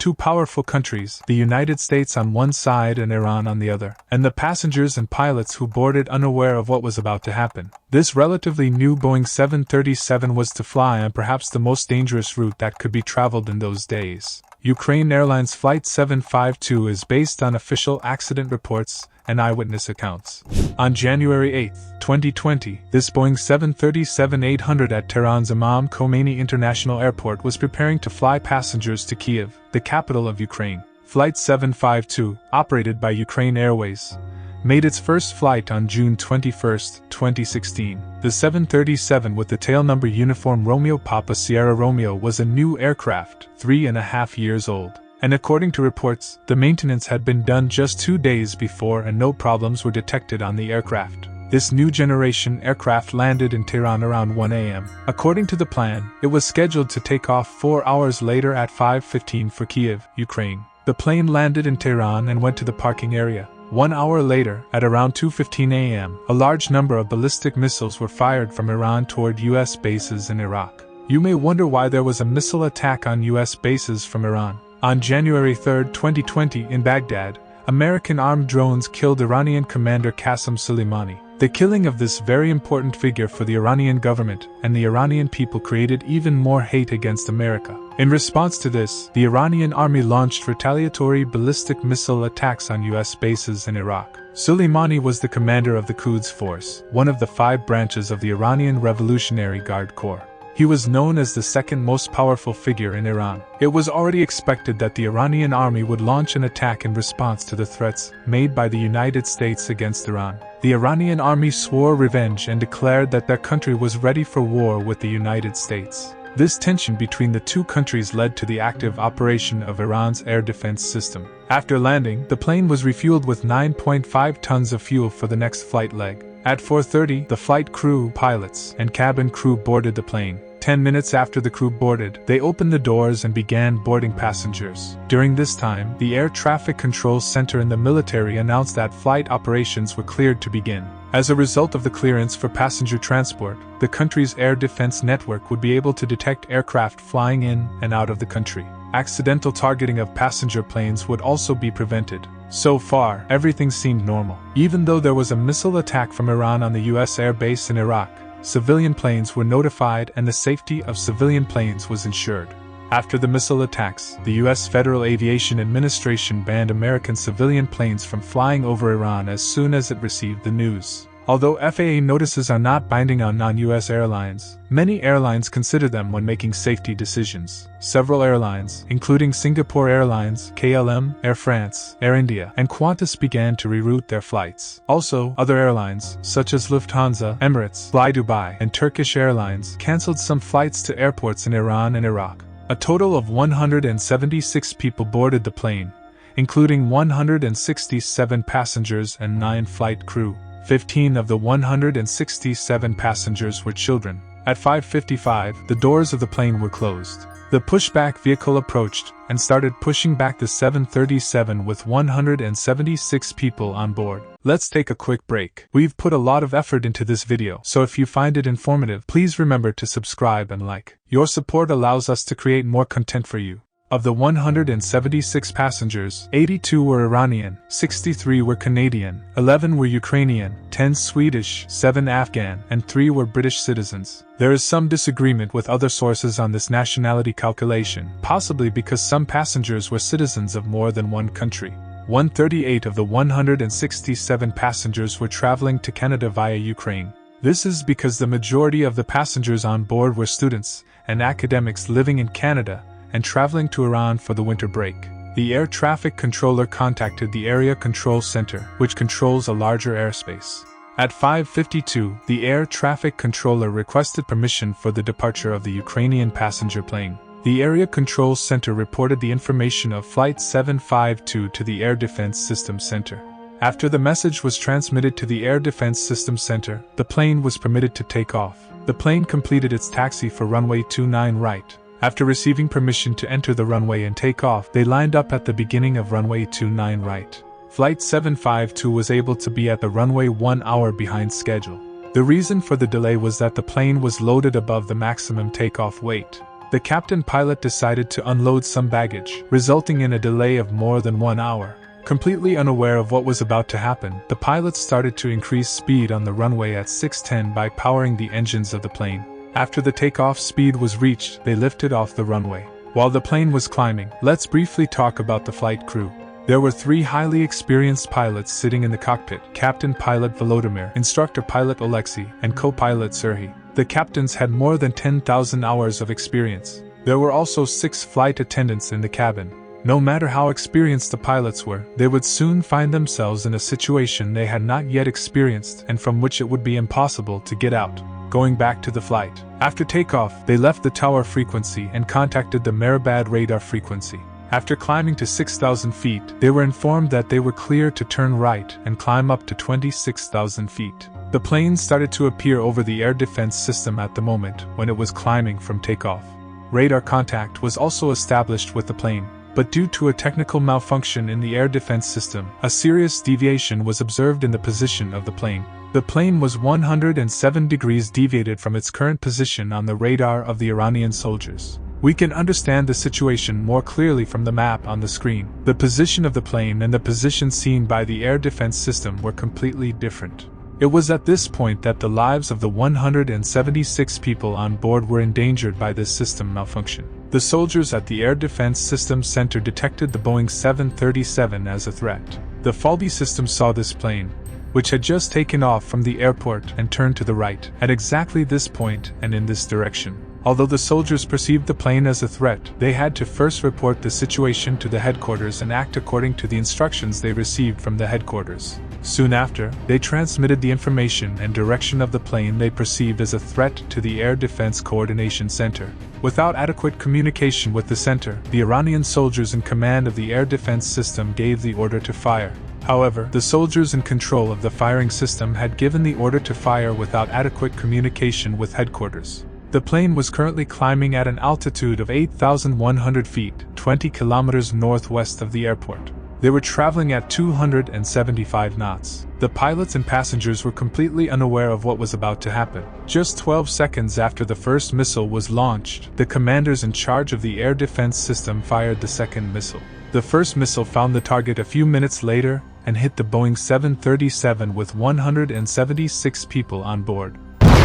two powerful countries, the United States on one side and Iran on the other, and the passengers and pilots who boarded unaware of what was about to happen. This relatively new Boeing 737 was to fly on perhaps the most dangerous route that could be traveled in those days. Ukraine Airlines Flight 752 is based on official accident reports and eyewitness accounts. On January 8, 2020, this Boeing 737-800 at Tehran's Imam Khomeini International Airport was preparing to fly passengers to Kyiv, the capital of Ukraine. Flight 752, operated by Ukraine Airways, made its first flight on June 21, 2016. The 737 with the tail number uniform Romeo Papa Sierra Romeo was a new aircraft, 3.5 years old. And according to reports, the maintenance had been done just 2 days before and no problems were detected on the aircraft. This new generation aircraft landed in Tehran around 1 a.m. According to the plan, it was scheduled to take off 4 hours later at 5:15 for Kyiv, Ukraine. The plane landed in Tehran and went to the parking area. 1 hour later, at around 2:15 a.m., a large number of ballistic missiles were fired from Iran toward U.S. bases in Iraq. You may wonder why there was a missile attack on U.S. bases from Iran. On January 3, 2020, in Baghdad, American armed drones killed Iranian commander Qasem Soleimani. The killing of this very important figure for the Iranian government and the Iranian people created even more hate against America. In response to this, the Iranian army launched retaliatory ballistic missile attacks on U.S. bases in Iraq. Soleimani was the commander of the Quds Force, one of the 5 branches of the Iranian Revolutionary Guard Corps. He was known as the second most powerful figure in Iran. It was already expected that the Iranian army would launch an attack in response to the threats made by the United States against Iran. The Iranian army swore revenge and declared that their country was ready for war with the United States. This tension between the two countries led to the active operation of Iran's air defense system. After landing, the plane was refueled with 9.5 tons of fuel for the next flight leg. At 4:30, the flight crew, pilots, and cabin crew boarded the plane. 10 minutes after the crew boarded, they opened the doors and began boarding passengers. During this time, the Air Traffic Control Center in the military announced that flight operations were cleared to begin. As a result of the clearance for passenger transport, the country's air defense network would be able to detect aircraft flying in and out of the country. Accidental targeting of passenger planes would also be prevented. So far, everything seemed normal. Even though there was a missile attack from Iran on the U.S. air base in Iraq, civilian planes were notified and the safety of civilian planes was ensured. After the missile attacks, the U.S. Federal Aviation Administration banned American civilian planes from flying over Iran as soon as it received the news. Although FAA notices are not binding on non-U.S. airlines, many airlines consider them when making safety decisions. Several airlines, including Singapore Airlines, KLM, Air France, Air India, and Qantas began to reroute their flights. Also, other airlines, such as Lufthansa, Emirates, Fly Dubai, and Turkish Airlines, cancelled some flights to airports in Iran and Iraq. A total of 176 people boarded the plane, including 167 passengers and 9 flight crew. 15 of the 167 passengers were children. At 5:55, the doors of the plane were closed. The pushback vehicle approached and started pushing back the 737 with 176 people on board. Let's take a quick break. We've put a lot of effort into this video, so if you find it informative, please remember to subscribe and like. Your support allows us to create more content for you. Of the 176 passengers, 82 were Iranian, 63 were Canadian, 11 were Ukrainian, 10 Swedish, 7 Afghan, and 3 were British citizens. There is some disagreement with other sources on this nationality calculation, possibly because some passengers were citizens of more than one country. 138 of the 167 passengers were traveling to Canada via Ukraine. This is because the majority of the passengers on board were students and academics living in Canada and traveling to Iran for the winter break. The air traffic controller contacted the Area Control Center, which controls a larger airspace. At 5:52, the air traffic controller requested permission for the departure of the Ukrainian passenger plane. The Area Control Center reported the information of Flight 752 to the Air Defense Systems Center. After the message was transmitted to the Air Defense Systems Center, the plane was permitted to take off. The plane completed its taxi for runway 29 right. After receiving permission to enter the runway and take off, they lined up at the beginning of runway 29 right. Flight 752 was able to be at the runway 1 hour behind schedule. The reason for the delay was that the plane was loaded above the maximum takeoff weight. The captain pilot decided to unload some baggage, resulting in a delay of more than 1 hour. Completely unaware of what was about to happen, the pilots started to increase speed on the runway at 610 by powering the engines of the plane. After the takeoff speed was reached, they lifted off the runway. While the plane was climbing, let's briefly talk about the flight crew. There were 3 highly experienced pilots sitting in the cockpit: Captain Pilot Volodymyr, Instructor Pilot Alexei, and Co-Pilot Serhiy. The captains had more than 10,000 hours of experience. There were also 6 flight attendants in the cabin. No matter how experienced the pilots were, they would soon find themselves in a situation they had not yet experienced and from which it would be impossible to get out. Going back to the flight. After takeoff, they left the tower frequency and contacted the Mehrabad radar frequency. After climbing to 6,000 feet, they were informed that they were clear to turn right and climb up to 26,000 feet. The plane started to appear over the air defense system at the moment when it was climbing from takeoff. Radar contact was also established with the plane. But due to a technical malfunction in the air defense system, a serious deviation was observed in the position of the plane. The plane was 107 degrees deviated from its current position on the radar of the Iranian soldiers. We can understand the situation more clearly from the map on the screen. The position of the plane and the position seen by the air defense system were completely different. It was at this point that the lives of the 176 people on board were endangered by this system malfunction. The soldiers at the Air Defense Systems Center detected the Boeing 737 as a threat. The faulty system saw this plane, which had just taken off from the airport, and turned to the right, at exactly this point and in this direction. Although the soldiers perceived the plane as a threat, they had to first report the situation to the headquarters and act according to the instructions they received from the headquarters. Soon after, they transmitted the information and direction of the plane they perceived as a threat to the Air Defense Coordination Center. Without adequate communication with the center, the Iranian soldiers in command of the air defense system gave the order to fire. However, the soldiers in control of the firing system had given the order to fire without adequate communication with headquarters. The plane was currently climbing at an altitude of 8,100 feet, 20 kilometers northwest of the airport. They were traveling at 275 knots. The pilots and passengers were completely unaware of what was about to happen. Just 12 seconds after the first missile was launched, the commanders in charge of the air defense system fired the second missile. The first missile found the target a few minutes later and hit the Boeing 737 with 176 people on board.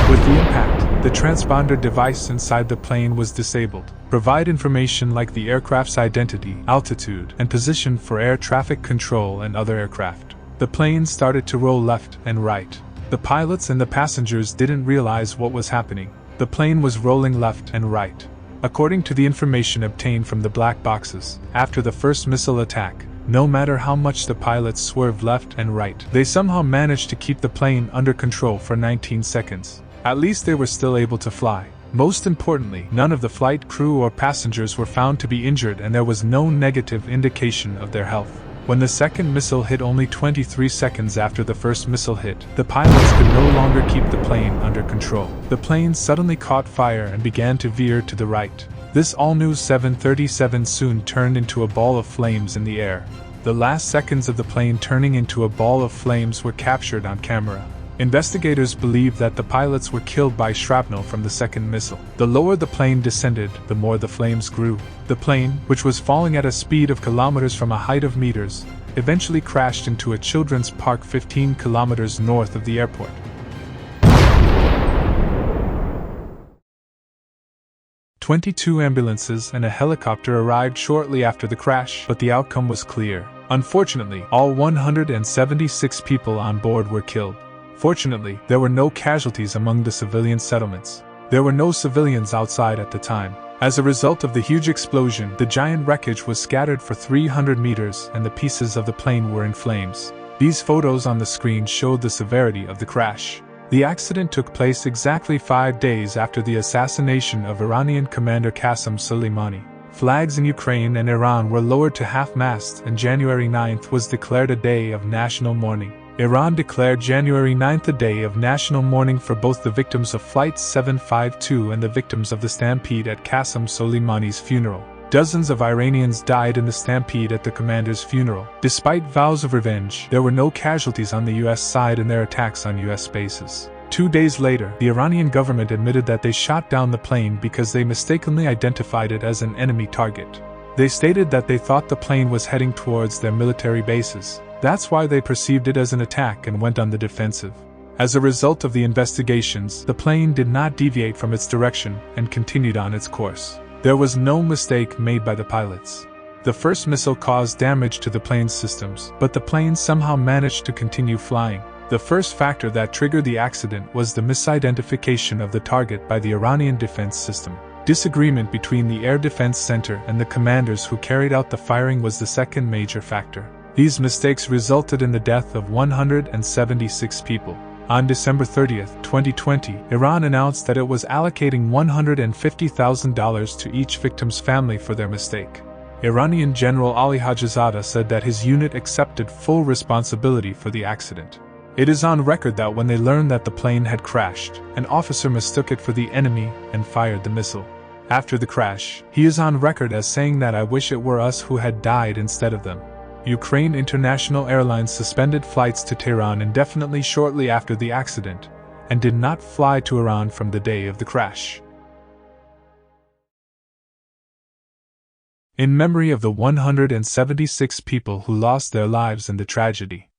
With the impact, the transponder device inside the plane was disabled. Provide information like the aircraft's identity, altitude, and position for air traffic control and other aircraft. The plane started to roll left and right. The pilots and the passengers didn't realize what was happening. The plane was rolling left and right. According to the information obtained from the black boxes, after the first missile attack, no matter how much the pilots swerved left and right, they somehow managed to keep the plane under control for 19 seconds. At least they were still able to fly. Most importantly, none of the flight crew or passengers were found to be injured, and there was no negative indication of their health. When the second missile hit only 23 seconds after the first missile hit, the pilots could no longer keep the plane under control. The plane suddenly caught fire and began to veer to the right. This all-new 737 soon turned into a ball of flames in the air. The last seconds of the plane turning into a ball of flames were captured on camera. Investigators believe that the pilots were killed by shrapnel from the second missile. The lower the plane descended, the more the flames grew. The plane, which was falling at a speed of kilometers from a height of meters, eventually crashed into a children's park 15 kilometers north of the airport. "22 ambulances and a helicopter arrived shortly after the crash, but the outcome was clear. Unfortunately, all 176 people on board were killed. Fortunately, there were no casualties among the civilian settlements. There were no civilians outside at the time. As a result of the huge explosion, the giant wreckage was scattered for 300 meters and the pieces of the plane were in flames. These photos on the screen showed the severity of the crash. The accident took place exactly 5 days after the assassination of Iranian Commander Qasem Soleimani. Flags in Ukraine and Iran were lowered to half-mast, and January 9th was declared a day of national mourning. Iran declared January 9th a day of national mourning for both the victims of Flight 752 and the victims of the stampede at Qasem Soleimani's funeral. Dozens of Iranians died in the stampede at the commander's funeral. Despite vows of revenge, there were no casualties on the U.S. side in their attacks on U.S. bases. 2 days later, the Iranian government admitted that they shot down the plane because they mistakenly identified it as an enemy target. They stated that they thought the plane was heading towards their military bases. That's why they perceived it as an attack and went on the defensive. As a result of the investigations, the plane did not deviate from its direction and continued on its course. There was no mistake made by the pilots. The first missile caused damage to the plane's systems, but the plane somehow managed to continue flying. The first factor that triggered the accident was the misidentification of the target by the Iranian defense system. Disagreement between the Air Defense Center and the commanders who carried out the firing was the second major factor. These mistakes resulted in the death of 176 people. On December 30, 2020, Iran announced that it was allocating $150,000 to each victim's family for their mistake. Iranian General Ali Hajizadeh said that his unit accepted full responsibility for the accident. It is on record that when they learned that the plane had crashed, an officer mistook it for the enemy and fired the missile. After the crash, he is on record as saying that "I wish it were us who had died instead of them." Ukraine International Airlines suspended flights to Tehran indefinitely shortly after the accident, and did not fly to Iran from the day of the crash. In memory of the 176 people who lost their lives in the tragedy,